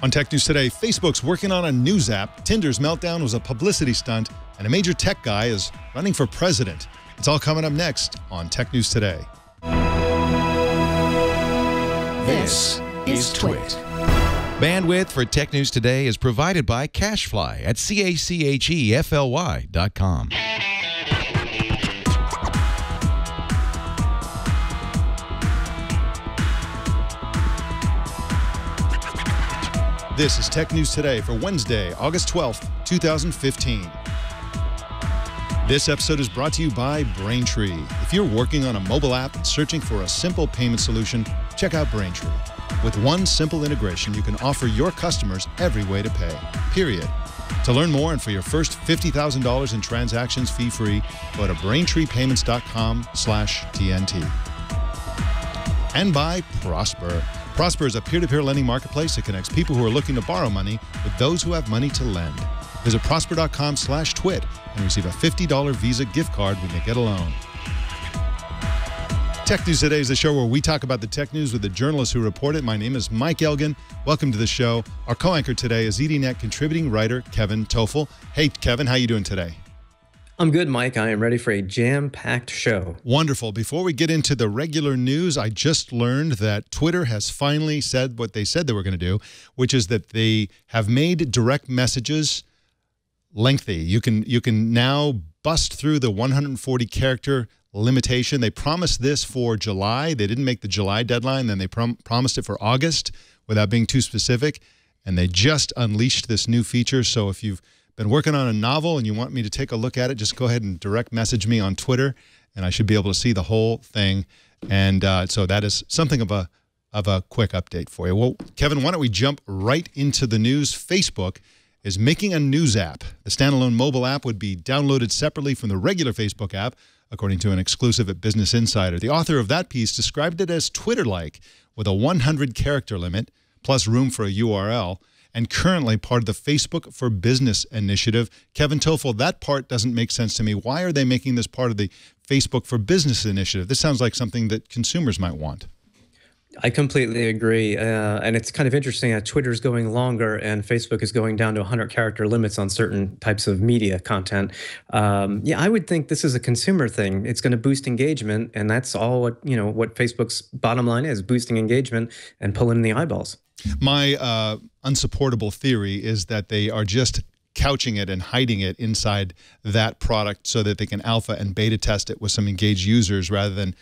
On Tech News Today, Facebook's working on a news app, Tinder's meltdown was a publicity stunt, and a major tech guy is running for president. It's all coming up next on Tech News Today. This is Twit. Bandwidth for Tech News Today is provided by CashFly at CACHEFLY.com. This is Tech News Today for Wednesday, August 12th, 2015. This episode is brought to you by Braintree. If you're working on a mobile app and searching for a simple payment solution, check out Braintree. With one simple integration, you can offer your customers every way to pay, period. To learn more and for your first $50,000 in transactions fee-free, go to BraintreePayments.com/TNT. And by Prosper. Prosper is a peer-to-peer lending marketplace that connects people who are looking to borrow money with those who have money to lend. Visit prosper.com/twit and receive a $50 Visa gift card when you get a loan. Tech News Today is the show where we talk about the tech news with the journalists who report it. My name is Mike Elgan. Welcome to the show. Our co-anchor today is ZDNet contributing writer Kevin Tofel. Hey, Kevin, how you doing today? I'm good, Mike. I am ready for a jam-packed show. Wonderful. Before we get into the regular news, I just learned that Twitter has finally said what they said they were going to do, which is that they have made direct messages lengthy. You can now bust through the 140-character limitation. They promised this for July. They didn't make the July deadline. Then they promised it for August without being too specific. And they just unleashed this new feature. So if you've been working on a novel and you want me to take a look at it, just go ahead and direct message me on Twitter, and I should be able to see the whole thing. And so that is something of a quick update for you. Well, Kevin, why don't we jump right into the news? Facebook is making a news app. The standalone mobile app would be downloaded separately from the regular Facebook app, according to an exclusive at Business Insider. The author of that piece described it as Twitter-like, with a 100-character limit, plus room for a URL, and currently part of the Facebook for Business initiative. Kevin Tofel, that part doesn't make sense to me. Why are they making this part of the Facebook for Business initiative? This sounds like something that consumers might want. I completely agree. And it's kind of interesting that Twitter's going longer and Facebook is going down to 100-character limits on certain types of media content. Yeah, I would think this is a consumer thing. It's going to boost engagement, and that's all what Facebook's bottom line is, boosting engagement and pulling in the eyeballs. My unsupportable theory is that they are just couching it and hiding it inside that product so that they can alpha and beta test it with some engaged users rather than,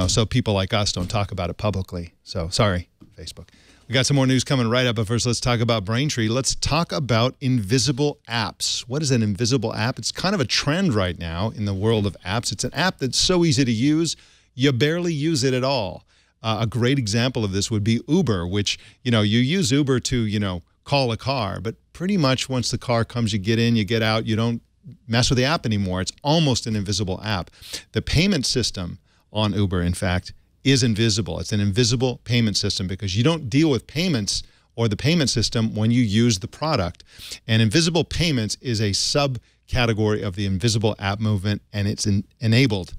so people like us don't talk about it publicly. So sorry, Facebook. We got some more news coming right up, but first let's talk about Braintree. Let's talk about invisible apps. What is an invisible app? It's kind of a trend right now in the world of apps. It's an app that's so easy to use, you barely use it at all. A great example of this would be Uber, which, you use Uber to, call a car, but pretty much once the car comes, you get in, you get out, you don't mess with the app anymore. It's almost an invisible app. The payment system on Uber, in fact, is invisible. It's an invisible payment system because you don't deal with payments or the payment system when you use the product. And invisible payments is a subcategory of the invisible app movement, and it's enabled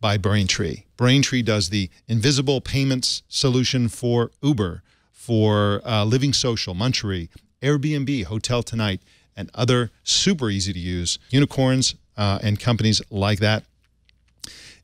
by Braintree. Braintree does the invisible payments solution for Uber, for Living Social, Munchery, Airbnb, Hotel Tonight, and other super easy to use unicorns and companies like that.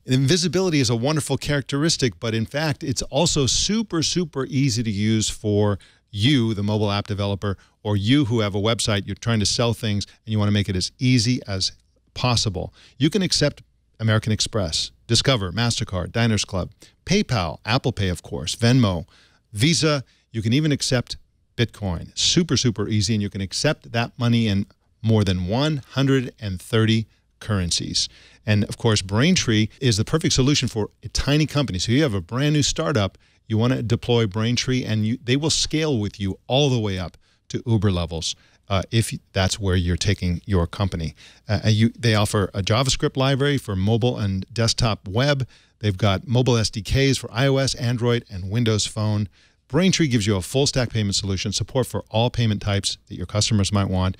Invisibility is a wonderful characteristic, but in fact, it's also super, super easy to use for you, the mobile app developer, or you who have a website, you're trying to sell things, and you want to make it as easy as possible. You can accept American Express, Discover, MasterCard, Diners Club, PayPal, Apple Pay, of course, Venmo, Visa. You can even accept Bitcoin. Super, super easy, and you can accept that money in more than 130 currencies. And, of course, Braintree is the perfect solution for a tiny company. So you have a brand new startup, you want to deploy Braintree, and they will scale with you all the way up to Uber levels. If that's where you're taking your company. They offer a JavaScript library for mobile and desktop web. They've got mobile SDKs for iOS, Android, and Windows Phone. Braintree gives you a full-stack payment solution, support for all payment types that your customers might want.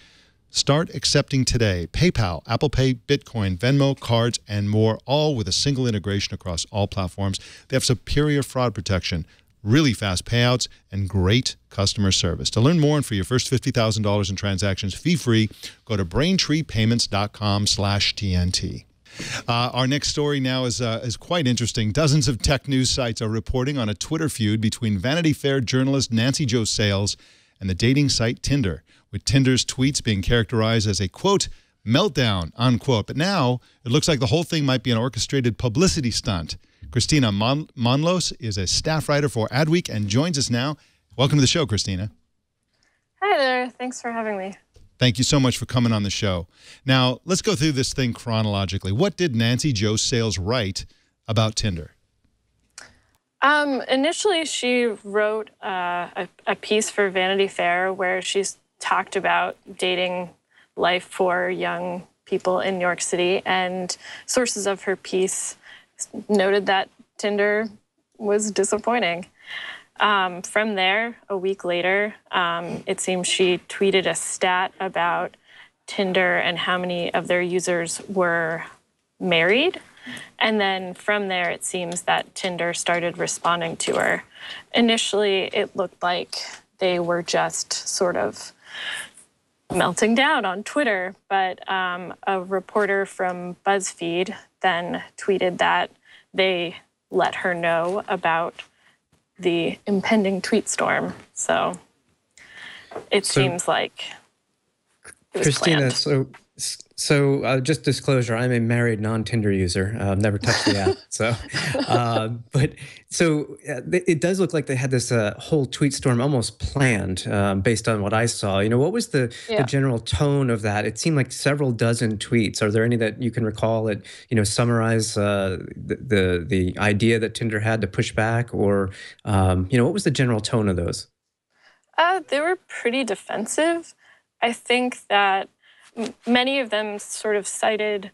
Start accepting today. PayPal, Apple Pay, Bitcoin, Venmo, cards, and more, all with a single integration across all platforms. They have superior fraud protection, really fast payouts, and great customer service. To learn more and for your first $50,000 in transactions fee-free, go to braintreepayments.com/TNT. Our next story now is quite interesting. Dozens of tech news sites are reporting on a Twitter feud between Vanity Fair journalist Nancy Jo Sales and the dating site Tinder, with Tinder's tweets being characterized as a, quote, meltdown, unquote. But now it looks like the whole thing might be an orchestrated publicity stunt. Kristina Monllos is a staff writer for Adweek and joins us now. Welcome to the show, Kristina. Hi there. Thanks for having me. Thank you so much for coming on the show. Now, let's go through this thing chronologically. What did Nancy Jo Sales write about Tinder? Initially, she wrote a piece for Vanity Fair where she's talked about dating life for young people in New York City, and sources of her piece noted that Tinder was disappointing. From there, a week later, it seems she tweeted a stat about Tinder and how many of their users were married. And then from there, it seems that Tinder started responding to her. Initially, it looked like they were just sort of melting down on Twitter, but a reporter from BuzzFeed then tweeted that they let her know about the impending tweet storm. So it seems like it was Kristina, planned. so just disclosure, I'm a married non-Tinder user. Never touched the app. It does look like they had this whole tweet storm almost planned based on what I saw. What was the general tone of that? It seemed like several dozen tweets. Are there any that you can recall that summarize the idea that Tinder had to push back, or what was the general tone of those? They were pretty defensive. I think that many of them sort of cited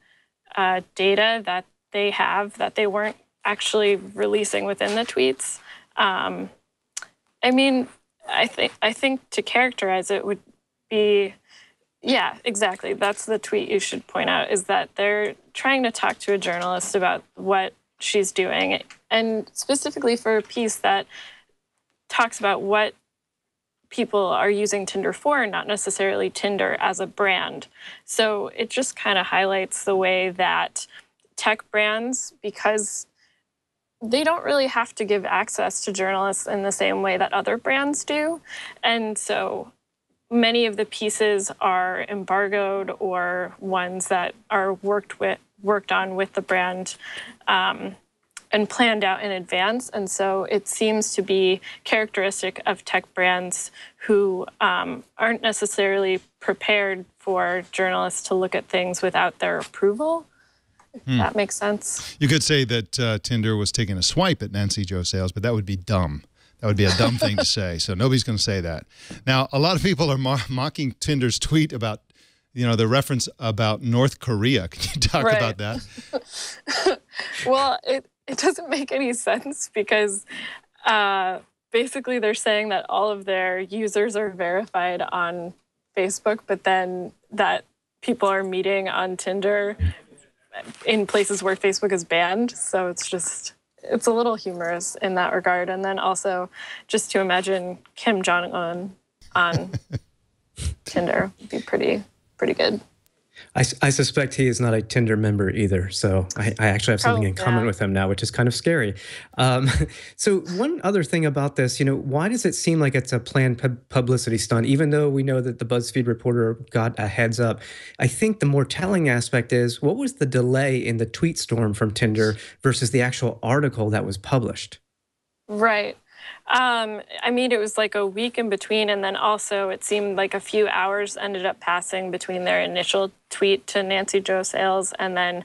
data that they have that they weren't actually releasing within the tweets. I mean, I think to characterize it would be, yeah, exactly. That's the tweet you should point out, is that they're trying to talk to a journalist about what she's doing, and specifically for a piece that talks about what people are using Tinder for, not necessarily Tinder as a brand. So it just kind of highlights the way that tech brands, because they don't really have to give access to journalists in the same way that other brands do. And so many of the pieces are embargoed or ones that are worked on with the brand and planned out in advance. And so it seems to be characteristic of tech brands who aren't necessarily prepared for journalists to look at things without their approval, if that makes sense. You could say that Tinder was taking a swipe at Nancy Jo Sales, but that would be dumb. That would be a dumb thing to say. So nobody's going to say that. Now, a lot of people are mocking Tinder's tweet about, the reference about North Korea. Can you talk about that? Well, it doesn't make any sense, because basically they're saying that all of their users are verified on Facebook, but then that people are meeting on Tinder in places where Facebook is banned. So it's a little humorous in that regard. And then also just to imagine Kim Jong-un on Tinder would be pretty good. I suspect he is not a Tinder member either, so I actually have something in common with him now, which is kind of scary. So one other thing about this, why does it seem like it's a planned publicity stunt, even though we know that the BuzzFeed reporter got a heads up? I think the more telling aspect is, what was the delay in the tweet storm from Tinder versus the actual article that was published? Right. I mean, it was like a week in between, and then also it seemed like a few hours ended up passing between their initial tweet to Nancy Jo Sales and then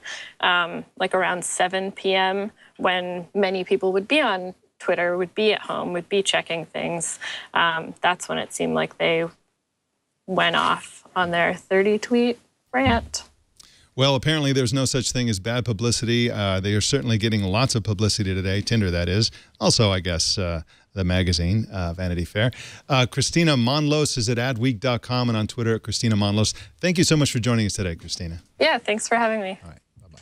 like around 7 p.m. when many people would be on Twitter, would be at home, would be checking things. That's when it seemed like they went off on their 30-tweet rant. Well, apparently there's no such thing as bad publicity. They are certainly getting lots of publicity today, Tinder that is. Also, I guess, the magazine, Vanity Fair. Kristina Monllos is at adweek.com and on Twitter at Kristina Monllos. Thank you so much for joining us today, Kristina. Yeah, thanks for having me. All right, bye-bye.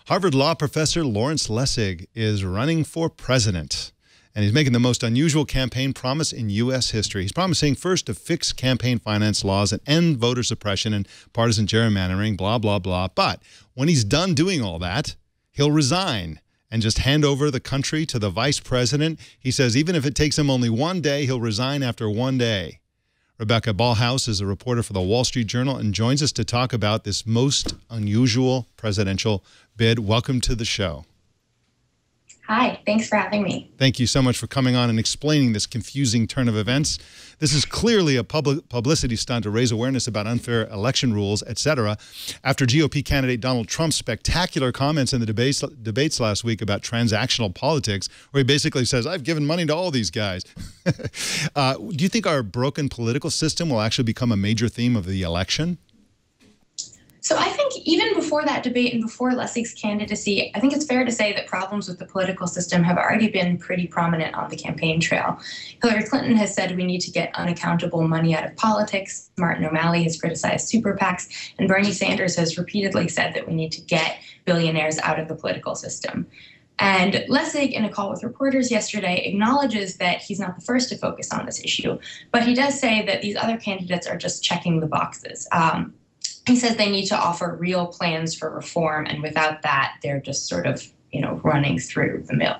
Harvard Law professor Lawrence Lessig is running for president. And he's making the most unusual campaign promise in U.S. history. He's promising first to fix campaign finance laws and end voter suppression and partisan gerrymandering, blah, blah, blah. But when he's done doing all that, he'll resign and just hand over the country to the vice president. He says even if it takes him only one day, he'll resign after one day. Rebecca Ballhaus is a reporter for the Wall Street Journal and joins us to talk about this most unusual presidential bid. Welcome to the show. Hi, thanks for having me. Thank you so much for coming on and explaining this confusing turn of events. This is clearly a publicity stunt to raise awareness about unfair election rules, etc. After GOP candidate Donald Trump's spectacular comments in the debates last week about transactional politics, where he basically says, I've given money to all these guys. Do you think our broken political system will actually become a major theme of the election? So I think even before that debate and before Leslie's candidacy, I think it's fair to say that problems with the political system have already been pretty prominent on the campaign trail. Hillary Clinton has said we need to get unaccountable money out of politics. Martin O'Malley has criticized super PACs. And Bernie Sanders has repeatedly said that we need to get billionaires out of the political system. And Lessig, in a call with reporters yesterday, acknowledges that he's not the first to focus on this issue. But he does say that these other candidates are just checking the boxes. He says they need to offer real plans for reform, and without that, they're just sort of, running through the mill.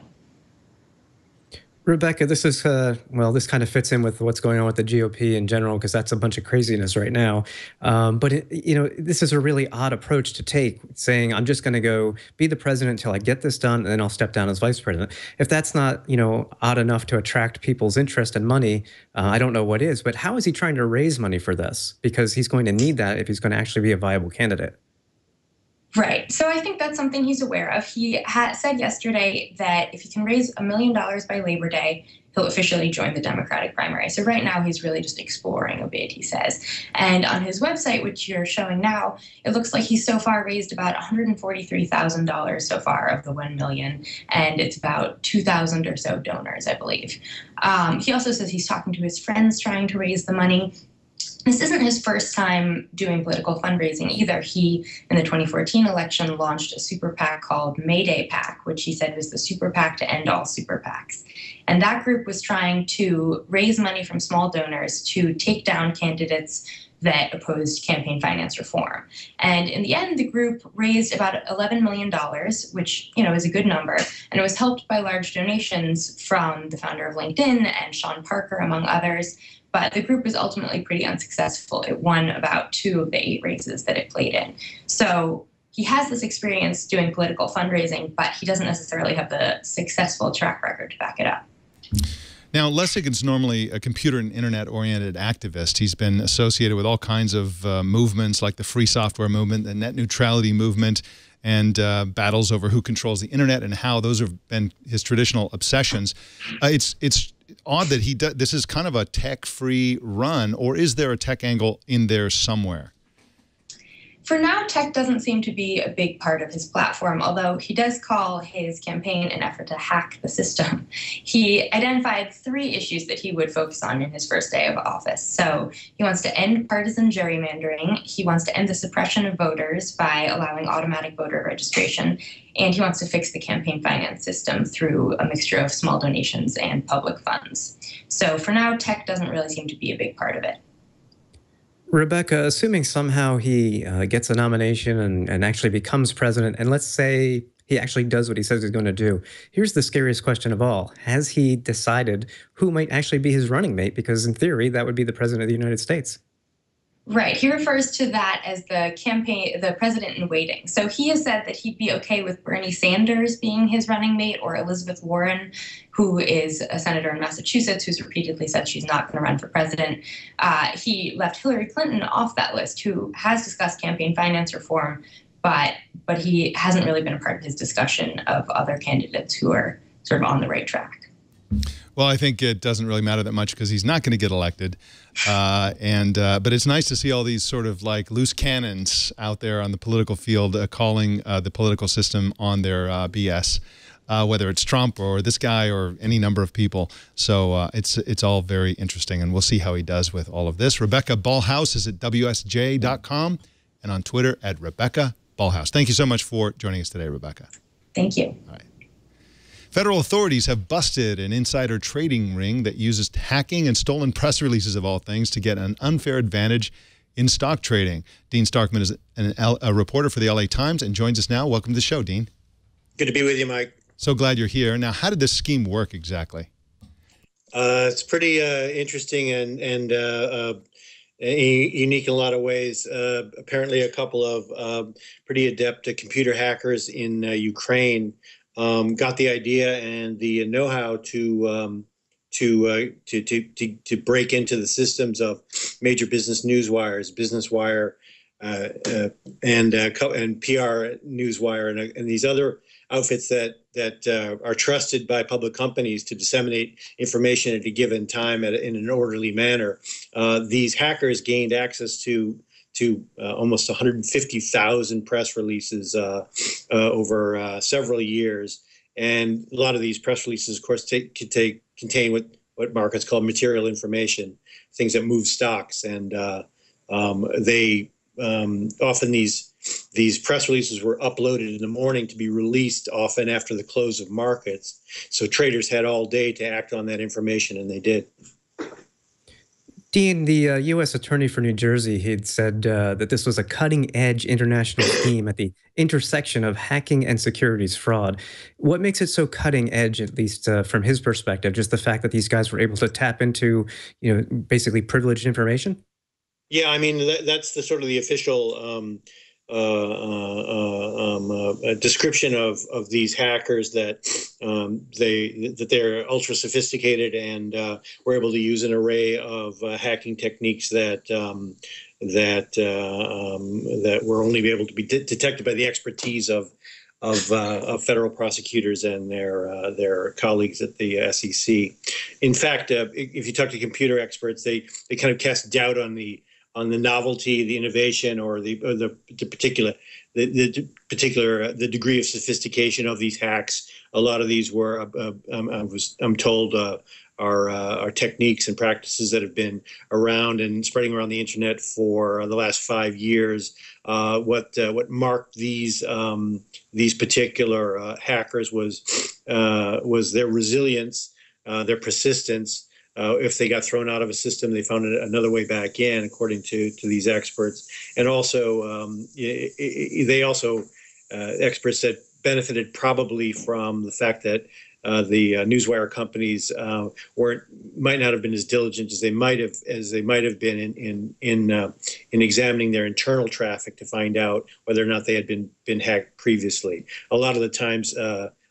Rebecca, this is, well, this kind of fits in with what's going on with the GOP in general, because that's a bunch of craziness right now. But, this is a really odd approach to take, saying, I'm just going to go be the president until I get this done, and then I'll step down as vice president. If that's not, odd enough to attract people's interest and money, I don't know what is. But how is he trying to raise money for this? Because he's going to need that if he's going to actually be a viable candidate. Right. So I think that's something he's aware of. He said yesterday that if he can raise $1 million by Labor Day, he'll officially join the Democratic primary. So right now he's really just exploring a bid, he says. And on his website, which you're showing now, it looks like he's so far raised about $143,000 so far of the $1 million. And it's about 2,000 or so donors, I believe. He also says he's talking to his friends trying to raise the money. This isn't his first time doing political fundraising either. He, in the 2014 election, launched a super PAC called Mayday PAC, which he said was the super PAC to end all super PACs. And that group was trying to raise money from small donors to take down candidates that opposed campaign finance reform. And in the end, the group raised about $11 million, which, is a good number. And it was helped by large donations from the founder of LinkedIn and Sean Parker, among others. But the group was ultimately pretty unsuccessful. It won about 2 of the 8 races that it played in. So he has this experience doing political fundraising, but he doesn't necessarily have the successful track record to back it up. Now, Lessig is normally a computer and internet-oriented activist. He's been associated with all kinds of movements like the free software movement, the net neutrality movement, and battles over who controls the internet and how those have been his traditional obsessions. It's odd that this is kind of a tech-free run, or is there a tech angle in there somewhere? For now, tech doesn't seem to be a big part of his platform, although he does call his campaign an effort to hack the system. He identified 3 issues that he would focus on in his first day of office. So he wants to end partisan gerrymandering, he wants to end the suppression of voters by allowing automatic voter registration, and he wants to fix the campaign finance system through a mixture of small donations and public funds. So for now, tech doesn't really seem to be a big part of it. Rebecca, assuming somehow he gets a nomination and actually becomes president, and let's say he actually does what he says he's going to do, here's the scariest question of all. Has he decided who might actually be his running mate? Because in theory, that would be the president of the United States. Right. He refers to that as the president in waiting. So he has said that he'd be okay with Bernie Sanders being his running mate, or Elizabeth Warren, who is a senator in Massachusetts who's repeatedly said she's not going to run for president. He left Hillary Clinton off that list, who has discussed campaign finance reform, but he hasn't really been a part of his discussion of other candidates who are sort of on the right track. Well, I think it doesn't really matter that much because he's not going to get elected. But it's nice to see all these sort of like loose cannons out there on the political field calling the political system on their BS, whether it's Trump or this guy or any number of people. So it's all very interesting, and we'll see how he does with all of this. Rebecca Ballhaus is at WSJ.com and on Twitter at Rebecca Ballhaus. Thank you so much for joining us today, Rebecca. Thank you. All right. Federal authorities have busted an insider trading ring that uses hacking and stolen press releases of all things to get an unfair advantage in stock trading. Dean Starkman is a reporter for the LA Times and joins us now. Welcome to the show, Dean. Good to be with you, Mike. So glad you're here. Now, how did this scheme work exactly? It's pretty interesting and unique in a lot of ways. Apparently, a couple of pretty adept computer hackers in Ukraine got the idea and the know-how to break into the systems of major business news wires, Business Wire, and PR Newswire, and these other outfits that are trusted by public companies to disseminate information at a given time in an orderly manner. These hackers gained access to almost 150,000 press releases over several years. And a lot of these press releases, of course, contain what markets call material information, things that move stocks. And often these press releases were uploaded in the morning to be released often after the close of markets. So traders had all day to act on that information, and they did. Dean, the U.S. Attorney for New Jersey, had said that this was a cutting-edge international scheme at the intersection of hacking and securities fraud. What makes it so cutting-edge, at least from his perspective? Just the fact that these guys were able to tap into, basically privileged information? Yeah, I mean, that's the sort of the official description of these hackers, that they're ultra sophisticated and were able to use an array of hacking techniques that were only able to be detected by the expertise of federal prosecutors and their colleagues at the SEC. In fact, if you talk to computer experts, they kind of cast doubt on the novelty, the innovation, or the degree of sophistication of these hacks. A lot of these were, I'm told, are techniques and practices that have been around and spreading around the internet for the last 5 years. What marked these particular hackers was their resilience, their persistence. If they got thrown out of a system, they found another way back in, according to these experts. And also, experts that benefited probably from the fact that the newswire companies might not have been as diligent as they might have been in examining their internal traffic to find out whether or not they had been hacked previously. A lot of the times,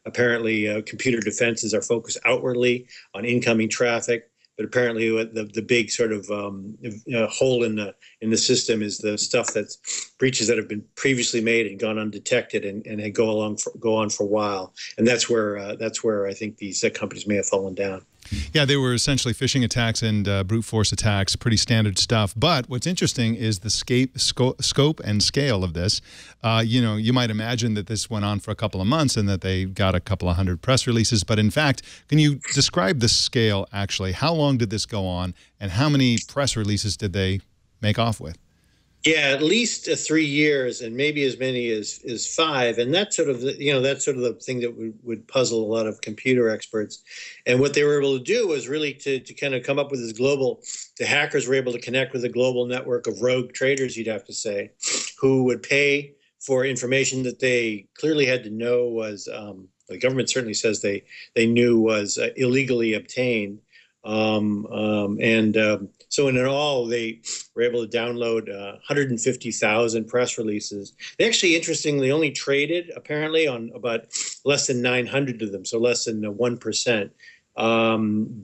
apparently, computer defenses are focused outwardly on incoming traffic. But apparently, the big sort of hole in the system is the stuff that's breaches that have been previously made and gone undetected and go on for a while. And that's where I think these companies may have fallen down. Yeah, they were essentially phishing attacks and brute force attacks, pretty standard stuff. But what's interesting is the scope and scale of this. You might imagine that this went on for a couple of months and that they got a couple of hundred press releases. But in fact, can you describe the scale actually? How long did this go on, and how many press releases did they make off with? Yeah, at least 3 years, and maybe as many as 5, and that's sort of the thing that would puzzle a lot of computer experts. And what they were able to do was really to kind of come up with this global. The hackers were able to connect with a global network of rogue traders, you'd have to say, who would pay for information that they clearly had to know was the government certainly says they knew was illegally obtained. So in all, they were able to download 150,000 press releases. They actually, interestingly, only traded apparently on about less than 900 of them, so less than 1%.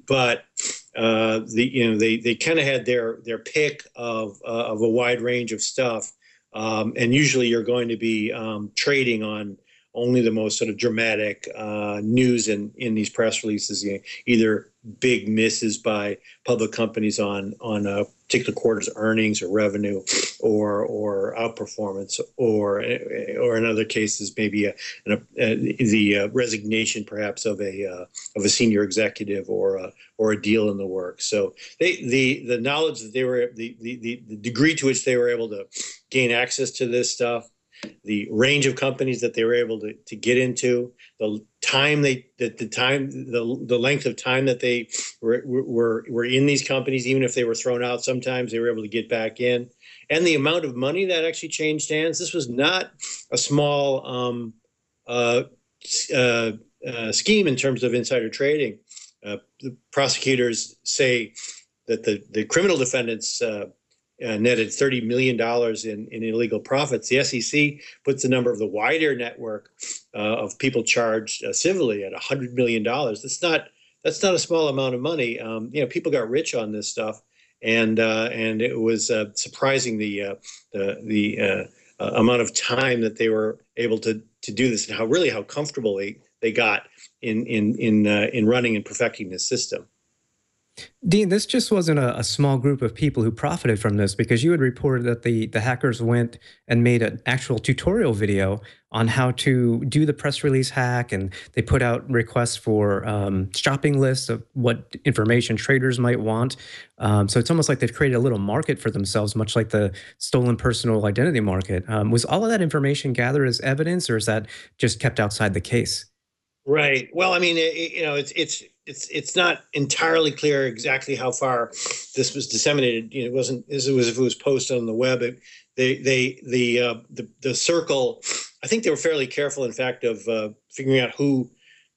But they kind of had their pick of a wide range of stuff, and usually you're going to be trading on only the most sort of dramatic news in these press releases, either big misses by public companies on a particular quarter's earnings or revenue, or outperformance, or in other cases maybe the resignation perhaps of a senior executive or a deal in the works. So the knowledge that they were the degree to which they were able to gain access to this stuff the range of companies that they were able to get into, the length of time that they were in these companies, even if they were thrown out. Sometimes they were able to get back in, and the amount of money that actually changed hands. This was not a small scheme in terms of insider trading. The prosecutors say that the criminal defendants netted $30 million in illegal profits. The SEC puts the number of the wider network of people charged civilly at $100 million. That's not a small amount of money. People got rich on this stuff, and it was surprising the amount of time that they were able to do this, and how comfortable they got in running and perfecting this system. Dean, this just wasn't a small group of people who profited from this, because you had reported that the hackers went and made an actual tutorial video on how to do the press release hack, and they put out requests for shopping lists of what information traders might want. So it's almost like they've created a little market for themselves, much like the stolen personal identity market. Was all of that information gathered as evidence, or is that just kept outside the case? Right. Well, I mean, it's not entirely clear exactly how far this was disseminated. It wasn't as if it was posted on the web. The circle, I think they were fairly careful, in fact, of figuring out who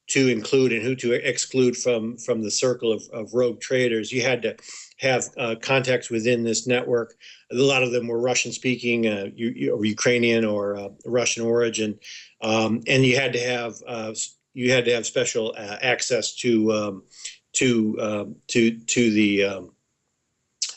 to include and who to exclude from the circle of rogue traders. You had to have contacts within this network. A lot of them were Russian speaking, or Ukrainian or Russian origin, and you had to have special access to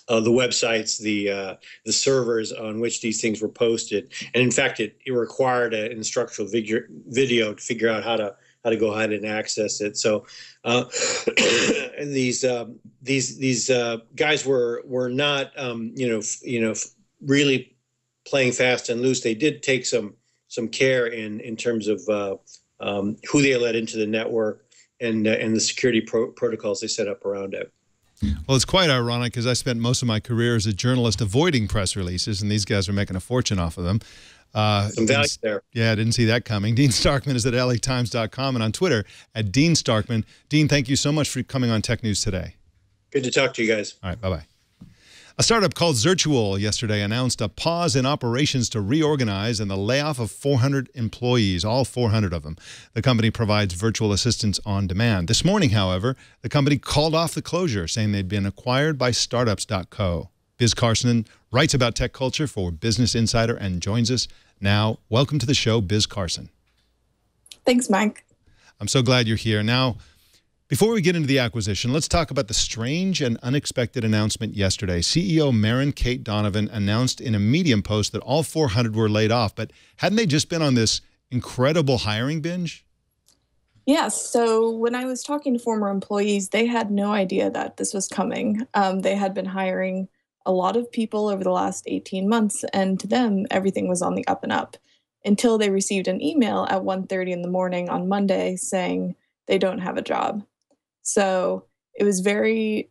the websites, the servers on which these things were posted, and in fact, it required an instructional video to figure out how to go ahead and access it. So these guys were not really playing fast and loose. They did take some care in terms of who they let into the network and the security protocols they set up around it. Well, it's quite ironic, because I spent most of my career as a journalist avoiding press releases, and these guys are making a fortune off of them. Some value there. Yeah, I didn't see that coming. Dean Starkman is at LATimes.com and on Twitter at Dean Starkman. Dean, thank you so much for coming on Tech News today. Good to talk to you guys. All right, bye-bye. A startup called Zirtual yesterday announced a pause in operations to reorganize and the layoff of 400 employees, all 400 of them. The company provides virtual assistants on demand. This morning, however, the company called off the closure, saying they'd been acquired by startups.co. Biz Carson writes about tech culture for Business Insider and joins us now. Welcome to the show, Biz Carson. Thanks, Mike. I'm so glad you're here. Now, before we get into the acquisition, let's talk about the strange and unexpected announcement yesterday. CEO Maren Kate Donovan announced in a Medium post that all 400 were laid off, but hadn't they just been on this incredible hiring binge? Yes. So when I was talking to former employees, they had no idea that this was coming. They had been hiring a lot of people over the last 18 months, and to them, everything was on the up and up until they received an email at 1:30 in the morning on Monday saying they don't have a job. So it was very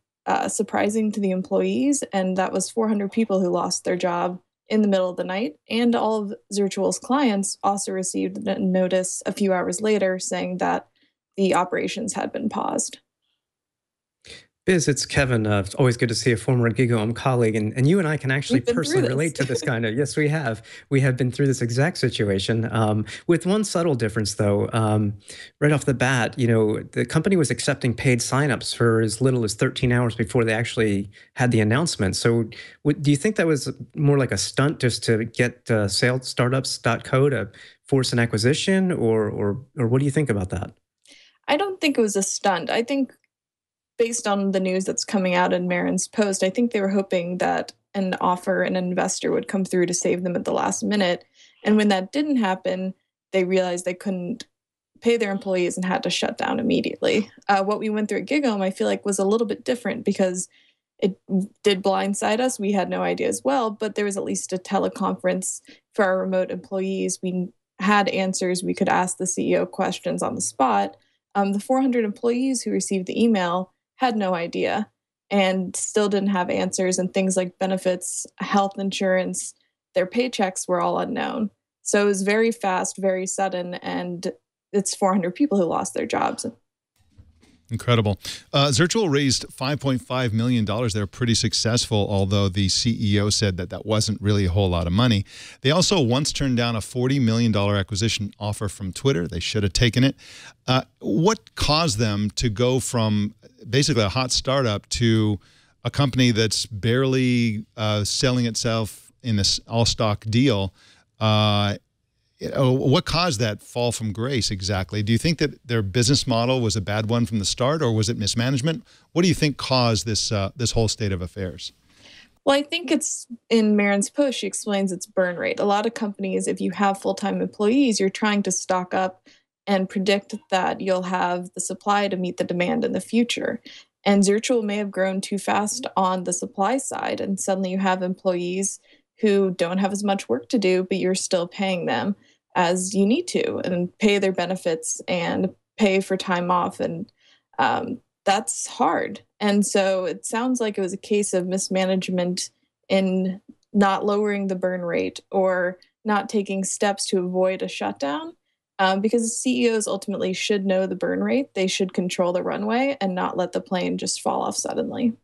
surprising to the employees, and that was 400 people who lost their job in the middle of the night. And all of Zirtual's clients also received a notice a few hours later saying that the operations had been paused. Biz, it's Kevin. It's always good to see a former GigaOM colleague, and you and I can actually personally relate to this kind of. Yes, we have. We have been through this exact situation, with one subtle difference, though. Right off the bat, the company was accepting paid signups for as little as 13 hours before they actually had the announcement. So, do you think that was more like a stunt just to get startups.co to force an acquisition, or what do you think about that? I don't think it was a stunt. I think, based on the news that's coming out in Maren's post, I think they were hoping that an offer, an investor would come through to save them at the last minute. And when that didn't happen, they realized they couldn't pay their employees and had to shut down immediately. What we went through at GigaOM, I feel like, was a little bit different because it did blindside us. We had no idea as well, but there was at least a teleconference for our remote employees. We had answers. We could ask the CEO questions on the spot. The 400 employees who received the email had no idea and still didn't have answers, and things like benefits, health insurance, their paychecks were all unknown. So it was very fast, very sudden, and it's 400 people who lost their jobs. Incredible. Zirtual raised $5.5 million. They're pretty successful, although the CEO said that that wasn't really a whole lot of money. They also once turned down a $40 million acquisition offer from Twitter. They should have taken it. What caused them to go from basically a hot startup to a company that's barely selling itself in this all-stock deal? What caused that fall from grace exactly? Do you think that their business model was a bad one from the start, or was it mismanagement? What do you think caused this this whole state of affairs? Well, I think it's in Marin's post, she explains its burn rate. A lot of companies, if you have full-time employees, you're trying to stock up and predict that you'll have the supply to meet the demand in the future. And Zirtual may have grown too fast on the supply side, and suddenly you have employees who don't have as much work to do, but you're still paying them as you need to, and pay their benefits and pay for time off. And that's hard. And so it sounds like it was a case of mismanagement in not lowering the burn rate or not taking steps to avoid a shutdown. Because CEOs ultimately should know the burn rate. They should control the runway and not let the plane just fall off suddenly.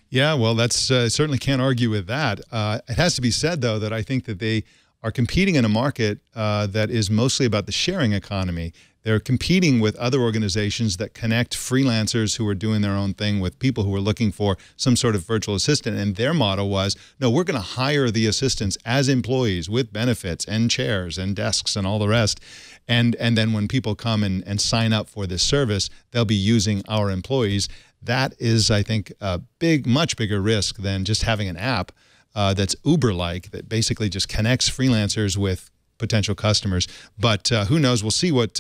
Yeah, well, that's certainly can't argue with that. It has to be said, though, that I think that they are competing in a market that is mostly about the sharing economy. They're competing with other organizations that connect freelancers who are doing their own thing with people who are looking for some sort of virtual assistant. And their motto was, no, we're going to hire the assistants as employees with benefits and chairs and desks and all the rest. And then when people come and sign up for this service, they'll be using our employees. That is, I think, a much bigger risk than just having an app that's Uber-like, that basically just connects freelancers with potential customers. But who knows? We'll see what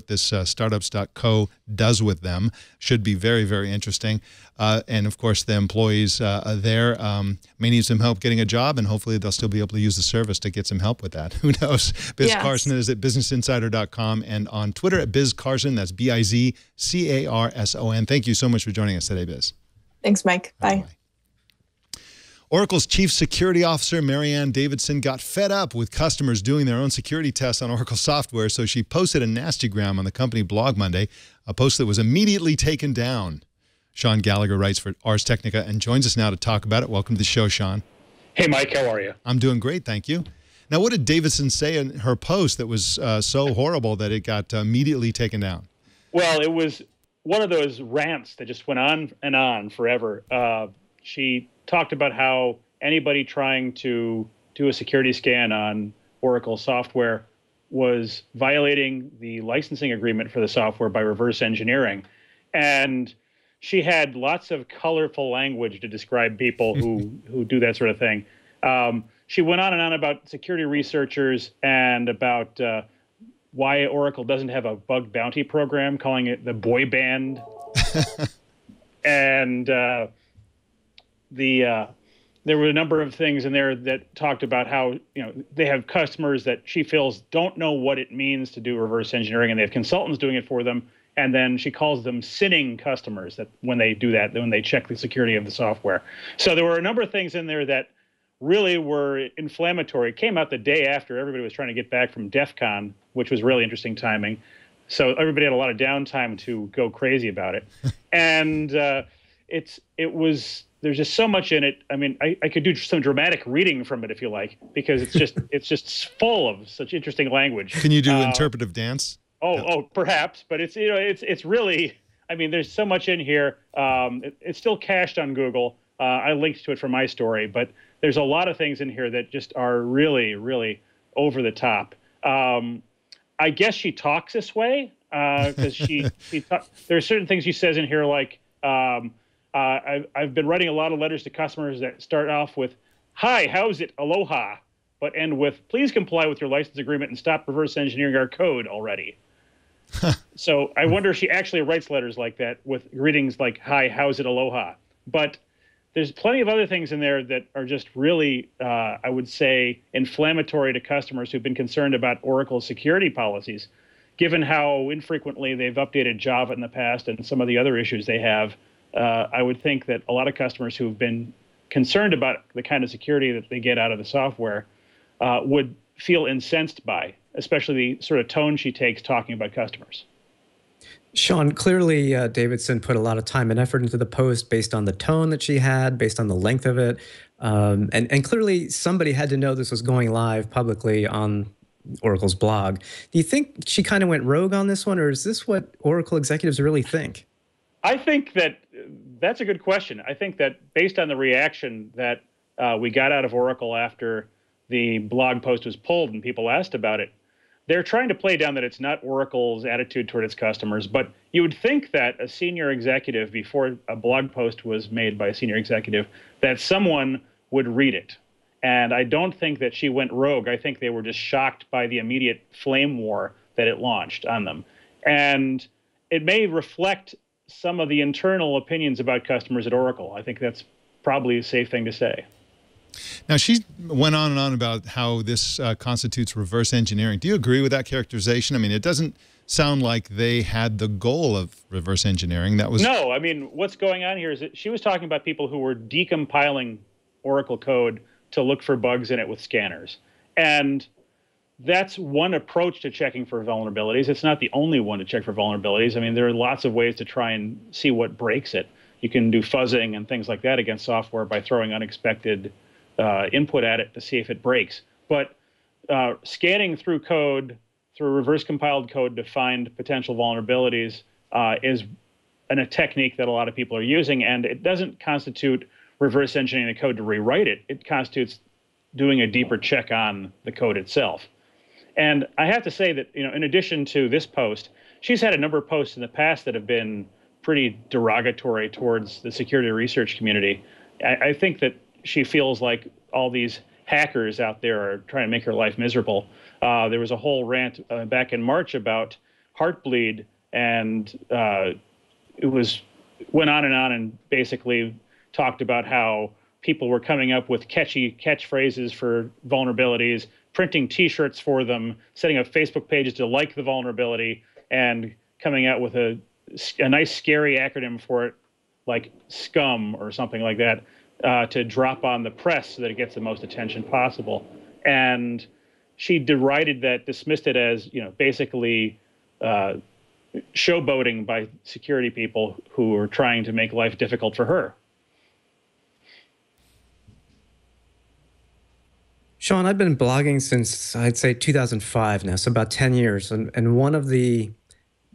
this startups.co does with them. Should be very, very interesting. And of course, the employees there may need some help getting a job, and hopefully they'll still be able to use the service to get some help with that. Who knows? Biz Carson is at businessinsider.com and on Twitter at Biz Carson. That's BIZCARSON. Thank you so much for joining us today, Biz. Thanks, Mike. Bye. Oracle's chief security officer, Marianne Davidson, got fed up with customers doing their own security tests on Oracle software, so she posted a nastygram on the company blog Monday, a post that was immediately taken down. Sean Gallagher writes for Ars Technica and joins us now to talk about it. Welcome to the show, Sean. Hey, Mike. How are you? I'm doing great, thank you. Now, what did Davidson say in her post that was so horrible that it got immediately taken down? Well, it was one of those rants that just went on and on forever. She talked about how anybody trying to do a security scan on Oracle software was violating the licensing agreement for the software by reverse engineering. And she had lots of colorful language to describe people who do that sort of thing. She went on and on about security researchers and about why Oracle doesn't have a bug bounty program, calling it the boy band. And there were a number of things in there that talked about how, they have customers that she feels don't know what it means to do reverse engineering, and they have consultants doing it for them. And then she calls them sinning customers that when they do that, when they check the security of the software. So there were a number of things in there that really were inflammatory. It came out the day after everybody was trying to get back from DEF CON, which was really interesting timing. So everybody had a lot of downtime to go crazy about it. And there's just so much in it. I mean, I could do some dramatic reading from it if you like, because it's just full of such interesting language. Can you do interpretive dance? Oh, perhaps, but it's really. I mean, there's so much in here. It's still cached on Google. I linked to it for my story, but there's a lot of things in here that just are really, really over the top. I guess she talks this way because there are certain things she says in here like. I've been writing a lot of letters to customers that start off with, "Hi, how's it? Aloha," but end with, "Please comply with your license agreement and stop reverse engineering our code already." So I wonder if she actually writes letters like that with greetings like, "Hi, how's it? Aloha." But there's plenty of other things in there that are just really, I would say, inflammatory to customers who've been concerned about Oracle's security policies, given how infrequently they've updated Java in the past and some of the other issues they have. I would think that a lot of customers who've been concerned about the kind of security that they get out of the software would feel incensed by, especially the sort of tone she takes talking about customers. Sean, clearly Davidson put a lot of time and effort into the post based on the tone that she had, based on the length of it. And clearly somebody had to know this was going live publicly on Oracle's blog. Do you think she kind of went rogue on this one, or is this what Oracle executives really think? I think that's a good question. I think that based on the reaction that we got out of Oracle after the blog post was pulled and people asked about it, they're trying to play down that it's not Oracle's attitude toward its customers. But you would think that a senior executive, before a blog post was made by a senior executive, that someone would read it. And I don't think that she went rogue. I think they were just shocked by the immediate flame war that it launched on them. And it may reflect some of the internal opinions about customers at Oracle. I think that's probably a safe thing to say. Now, she went on and on about how this constitutes reverse engineering. Do you agree with that characterization? I mean, it doesn't sound like they had the goal of reverse engineering. That was No, I mean, what's going on here is that she was talking about people who were decompiling Oracle code to look for bugs in it with scanners. And that's one approach to checking for vulnerabilities. It's not the only one to check for vulnerabilities. I mean, there are lots of ways to try and see what breaks it. You can do fuzzing and things like that against software by throwing unexpected input at it to see if it breaks. But scanning through code, through reverse compiled code to find potential vulnerabilities is a technique that a lot of people are using, and it doesn't constitute reverse engineering the code to rewrite it. It constitutes doing a deeper check on the code itself. And I have to say that, you know, in addition to this post, she's had a number of posts in the past that have been pretty derogatory towards the security research community. I think that she feels like all these hackers out there are trying to make her life miserable. There was a whole rant back in March about Heartbleed, and it went on and basically talked about how people were coming up with catchy catchphrases for vulnerabilities, printing T-shirts for them, setting up Facebook pages to like the vulnerability, and coming out with a nice scary acronym for it, like SCUM or something like that, to drop on the press so that it gets the most attention possible. And she derided that, dismissed it as, you know, basically showboating by security people who are trying to make life difficult for her. Sean, I've been blogging since, I'd say, 2005 now, so about 10 years. And one of the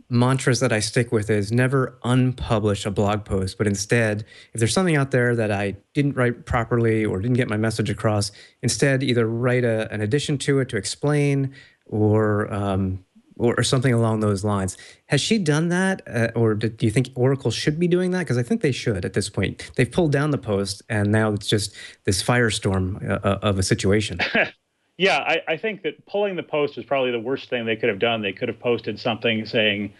mantras that I stick with is never unpublish a blog post, but instead, if there's something out there that I didn't write properly or didn't get my message across, instead either write an addition to it to explain or something along those lines. Has she done that, or do you think Oracle should be doing that? Because I think they should at this point. They've pulled down the post, and now it's just this firestorm of a situation. Yeah, I think that pulling the post was probably the worst thing they could have done. They could have posted something saying,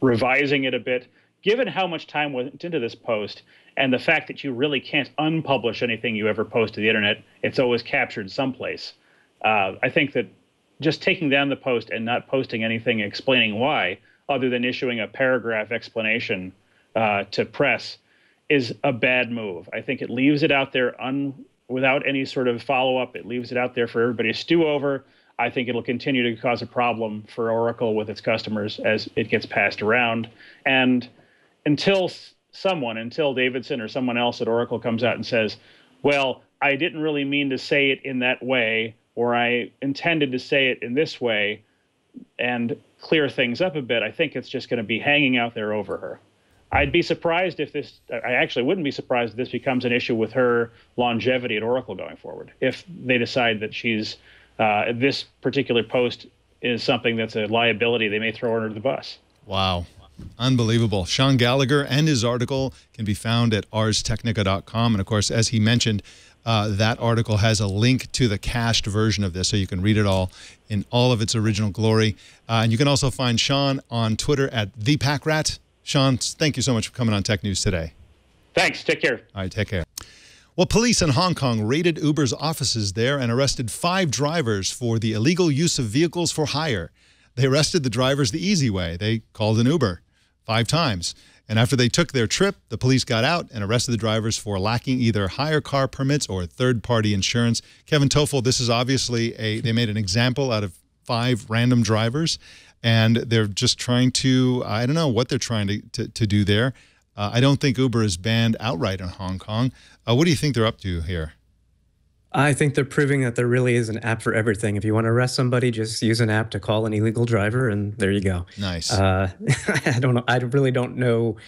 revising it a bit. Given how much time went into this post and the fact that you really can't unpublish anything you ever post to the internet, it's always captured someplace. I think that just taking down the post and not posting anything explaining why, other than issuing a paragraph explanation to press, is a bad move. I think it leaves it out there without any sort of follow-up. It leaves it out there for everybody to stew over. I think it'll continue to cause a problem for Oracle with its customers as it gets passed around. And until Davidson or someone else at Oracle comes out and says, well, I didn't really mean to say it in that way, or I intended to say it in this way, and clear things up a bit, I think it's just going to be hanging out there over her. I'd be surprised if I actually wouldn't be surprised if this becomes an issue with her longevity at Oracle going forward. If they decide that this particular post is something that's a liability, they may throw her under the bus. Wow. Unbelievable. Sean Gallagher and his article can be found at arstechnica.com. And of course, as he mentioned, that article has a link to the cached version of this, so you can read it all in all of its original glory. And you can also find Sean on Twitter at ThePackRat. Sean, thank you so much for coming on Tech News today. Thanks. Take care. All right, take care. Well, police in Hong Kong raided Uber's offices there and arrested 5 drivers for the illegal use of vehicles for hire. They arrested the drivers the easy way. They called an Uber 5 times. And after they took their trip, the police got out and arrested the drivers for lacking either hire car permits or third-party insurance. Kevin Tofel, this is obviously they made an example out of 5 random drivers, and they're just trying to, I don't know what they're trying to do there. I don't think Uber is banned outright in Hong Kong. What do you think they're up to here? I think they're proving that there really is an app for everything. If you want to arrest somebody, just use an app to call an illegal driver, and there you go. Nice. I don't know. I really don't know.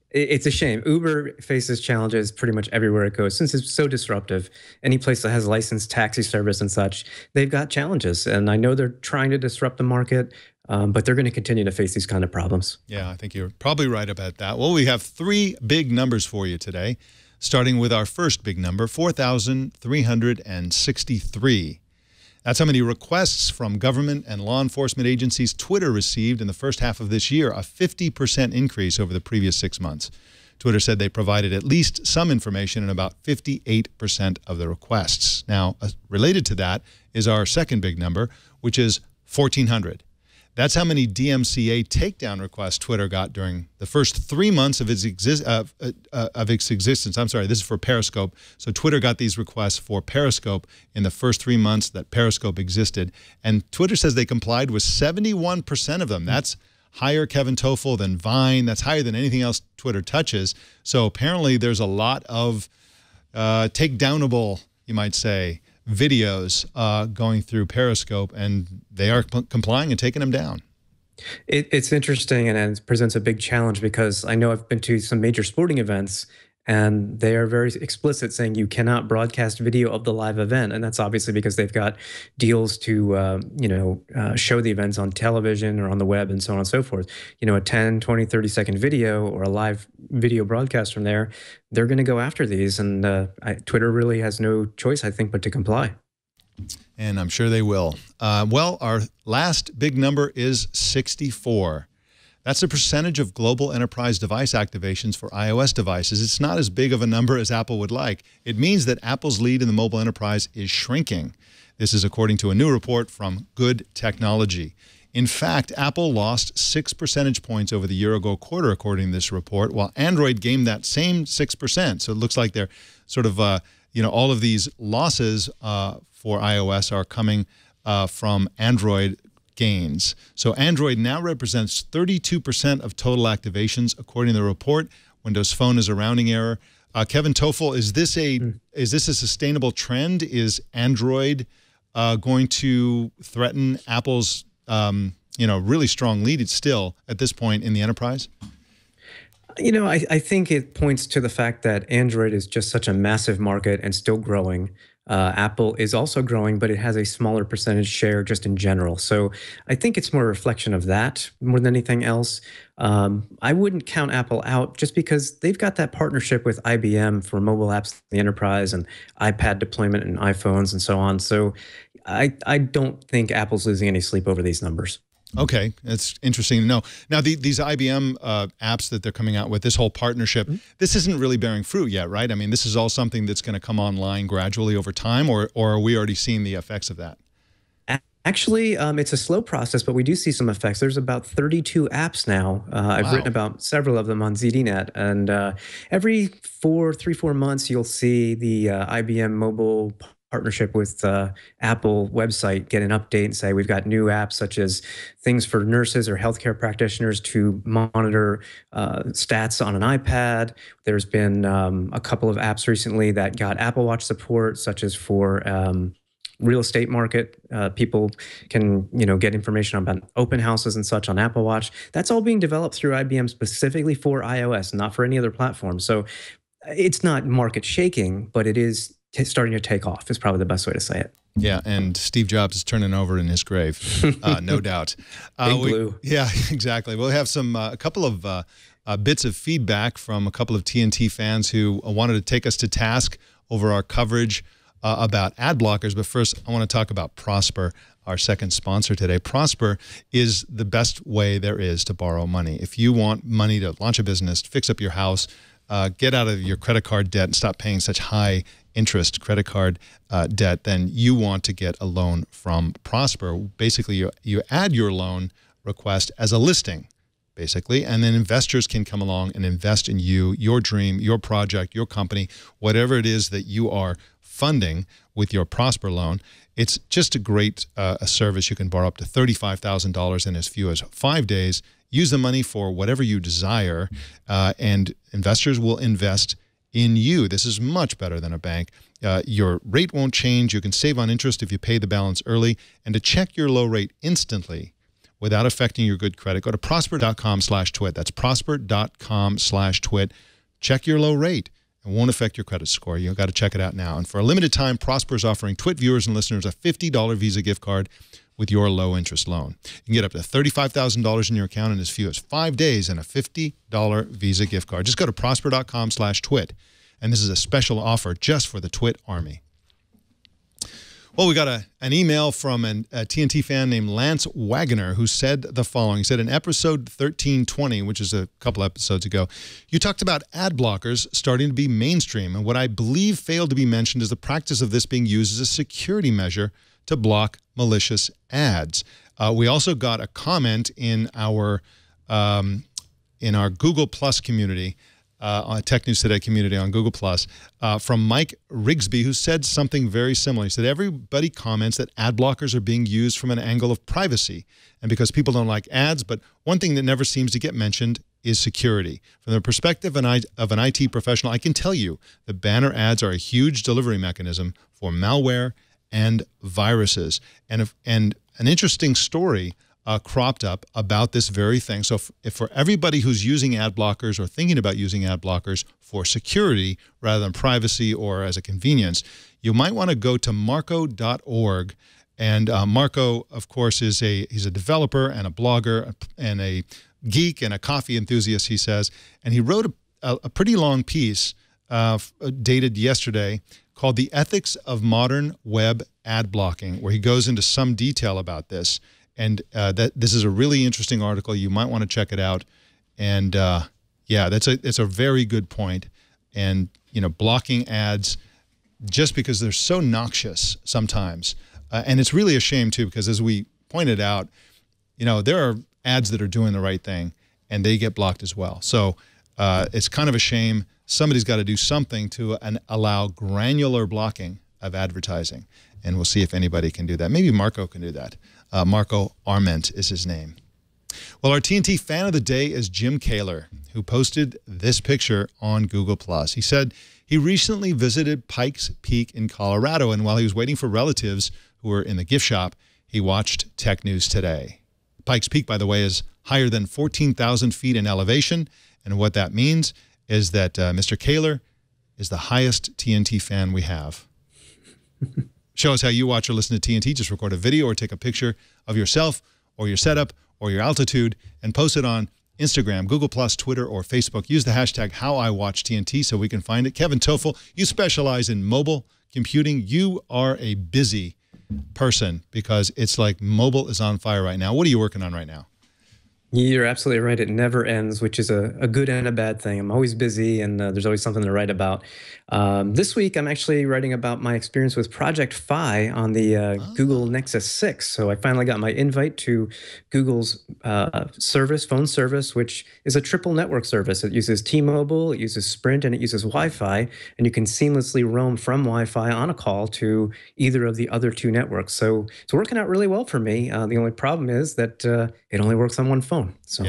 It's a shame. Uber faces challenges pretty much everywhere it goes. Since it's so disruptive, any place that has licensed taxi service and such, they've got challenges. And I know they're trying to disrupt the market, but they're going to continue to face these kind of problems. Yeah, I think you're probably right about that. Well, we have 3 big numbers for you today, starting with our first big number, 4,363. That's how many requests from government and law enforcement agencies Twitter received in the first half of this year, a 50% increase over the previous 6 months. Twitter said they provided at least some information in about 58% of the requests. Now, related to that is our second big number, which is 1,400. That's how many DMCA takedown requests Twitter got during the first 3 months of its existence. I'm sorry, this is for Periscope. So Twitter got these requests for Periscope in the first 3 months that Periscope existed. And Twitter says they complied with 71% of them. That's higher, Kevin Tofel, than Vine. That's higher than anything else Twitter touches. So apparently there's a lot of takedownable, you might say, videos going through Periscope, and they are complying and taking them down. It's interesting, and it presents a big challenge because I know I've been to some major sporting events, and they are very explicit saying you cannot broadcast video of the live event. And that's obviously because they've got deals to, show the events on television or on the web and so on and so forth. A 10, 20, 30-second video or a live video broadcast from there, they're going to go after these. And Twitter really has no choice, I think, but to comply. And I'm sure they will. Well, our last big number is 64. That's the percentage of global enterprise device activations for iOS devices. It's not as big of a number as Apple would like. It means that Apple's lead in the mobile enterprise is shrinking. This is according to a new report from Good Technology. In fact, Apple lost 6 percentage points over the year-ago quarter, according to this report, while Android gained that same 6%. So it looks like they're sort of, all of these losses for iOS are coming from Android gains. So Android now represents 32% of total activations, according to the report. Windows Phone is a rounding error. Kevin Tofel, is this a sustainable trend? Is Android going to threaten Apple's really strong lead? It's still at this point in the enterprise. I think it points to the fact that Android is just such a massive market and still growing. Apple is also growing, but it has a smaller percentage share just in general. So I think it's more a reflection of that more than anything else. I wouldn't count Apple out just because they've got that partnership with IBM for mobile apps in the enterprise and iPad deployment and iPhones and so on. So I don't think Apple's losing any sleep over these numbers. Okay, that's interesting to know. Now, these IBM apps that they're coming out with, this whole partnership, this isn't really bearing fruit yet, right? I mean, this is all something that's going to come online gradually over time, or are we already seeing the effects of that? Actually, it's a slow process, but we do see some effects. There's about 32 apps now. I've written about several of them on ZDNet, and every 3-4 months, you'll see the IBM mobile partnership with Apple website get an update and say we've got new apps such as things for nurses or healthcare practitioners to monitor stats on an iPad. There's been a couple of apps recently that got Apple Watch support, such as for real estate market. People can get information about open houses and such on Apple Watch. That's all being developed through IBM specifically for iOS, not for any other platform. So it's not market shaking, but it is starting to take off is probably the best way to say it. Yeah, and Steve Jobs is turning over in his grave, no doubt. Big blue. Yeah, exactly. We'll have a couple of bits of feedback from a couple of TNT fans who wanted to take us to task over our coverage about ad blockers. But first, I want to talk about Prosper, our second sponsor today. Prosper is the best way there is to borrow money. If you want money to launch a business, fix up your house, get out of your credit card debt and stop paying such high interest credit card debt, then you want to get a loan from Prosper. Basically, you add your loan request as a listing basically, and then investors can come along and invest in you, your dream, your project, your company, whatever it is that you are funding with your Prosper loan. It's just a great a service. You can borrow up to $35,000 in as few as 5 days. Use the money for whatever you desire, and investors will invest in you. This is much better than a bank. Your rate won't change. You can save on interest if you pay the balance early. And to check your low rate instantly without affecting your good credit, go to prosper.com/twit. That's prosper.com/twit. Check your low rate. It won't affect your credit score. You've got to check it out now. And for a limited time, Prosper is offering Twit viewers and listeners a $50 Visa gift card with your low-interest loan. You can get up to $35,000 in your account in as few as 5 days and a $50 Visa gift card. Just go to prosper.com/twit. And this is a special offer just for the Twit Army. Well, we got an email from a TNT fan named Lance Wagoner who said the following. He said, in episode 1320, which is a couple episodes ago, you talked about ad blockers starting to be mainstream. And what I believe failed to be mentioned is the practice of this being used as a security measure to block malicious ads. We also got a comment in our Google Plus community, on Tech News Today community on Google Plus, from Mike Rigsby, who said something very similar. He said, everybody comments that ad blockers are being used from an angle of privacy and because people don't like ads, but one thing that never seems to get mentioned is security. From the perspective of an IT professional, I can tell you that banner ads are a huge delivery mechanism for malware and viruses. And an interesting story cropped up about this very thing. So if for everybody who's using ad blockers or thinking about using ad blockers for security rather than privacy or as a convenience, you might want to go to marco.org. And Marco, of course, he's a developer and a blogger and a geek and a coffee enthusiast, he says. And he wrote a pretty long piece dated yesterday called The Ethics of Modern Web Ad Blocking, where he goes into some detail about this. And this is a really interesting article. You might want to check it out. And yeah, it's a very good point. And blocking ads just because they're so noxious sometimes, and it's really a shame too, because as we pointed out, there are ads that are doing the right thing and they get blocked as well. So it's kind of a shame. Somebody's got to do something to allow granular blocking of advertising. And we'll see if anybody can do that. Maybe Marco can do that. Marco Arment is his name. Well, our TNT fan of the day is Jim Kaler, who posted this picture on Google+. He said he recently visited Pikes Peak in Colorado, and while he was waiting for relatives who were in the gift shop, he watched Tech News Today. Pikes Peak, by the way, is higher than 14,000 feet in elevation, and what that means is that Mr. Kaler is the highest TNT fan we have. Show us how you watch or listen to TNT. Just record a video or take a picture of yourself or your setup or your altitude and post it on Instagram, Google+, Twitter, or Facebook. Use the hashtag HowIWatchTNT so we can find it. Kevin Tofel, you specialize in mobile computing. You are a busy person because it's like mobile is on fire right now. What are you working on right now? You're absolutely right. It never ends, which is a good and a bad thing. I'm always busy, and there's always something to write about. This week, I'm actually writing about my experience with Project Fi on the Google Nexus 6. So I finally got my invite to Google's phone service, which is a triple network service. It uses T-Mobile, it uses Sprint, and it uses Wi-Fi. And you can seamlessly roam from Wi-Fi on a call to either of the other two networks. So it's working out really well for me. The only problem is that it only works on one phone. So.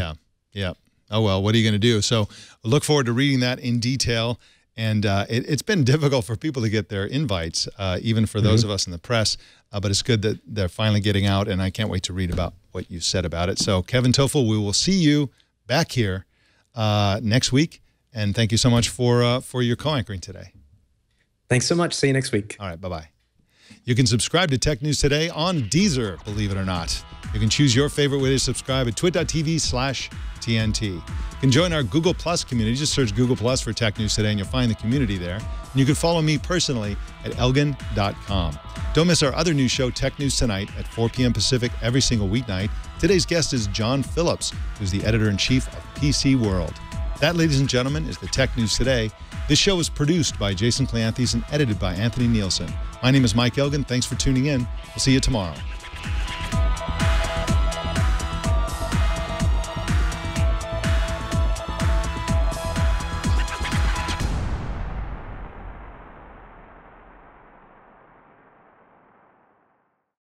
Yeah. Oh, well, what are you going to do? So look forward to reading that in detail. And it's been difficult for people to get their invites, even for those of us in the press. But it's good that they're finally getting out, and I can't wait to read about what you said about it. So, Kevin Tofel, we will see you back here next week. And thank you so much for your co-anchoring today. Thanks so much. See you next week. All right. Bye-bye. You can subscribe to Tech News Today on Deezer, believe it or not. You can choose your favorite way to subscribe at twit.tv/TNT. You can join our Google Plus community. Just search Google Plus for Tech News Today and you'll find the community there. And you can follow me personally at elgan.com. Don't miss our other news show, Tech News Tonight, at 4 p.m. Pacific every single weeknight. Today's guest is John Phillips, who's the editor-in-chief of PC World. That, ladies and gentlemen, is the Tech News Today. This show is produced by Jason Cleanthes and edited by Anthony Nielsen. My name is Mike Elgan. Thanks for tuning in. We'll see you tomorrow.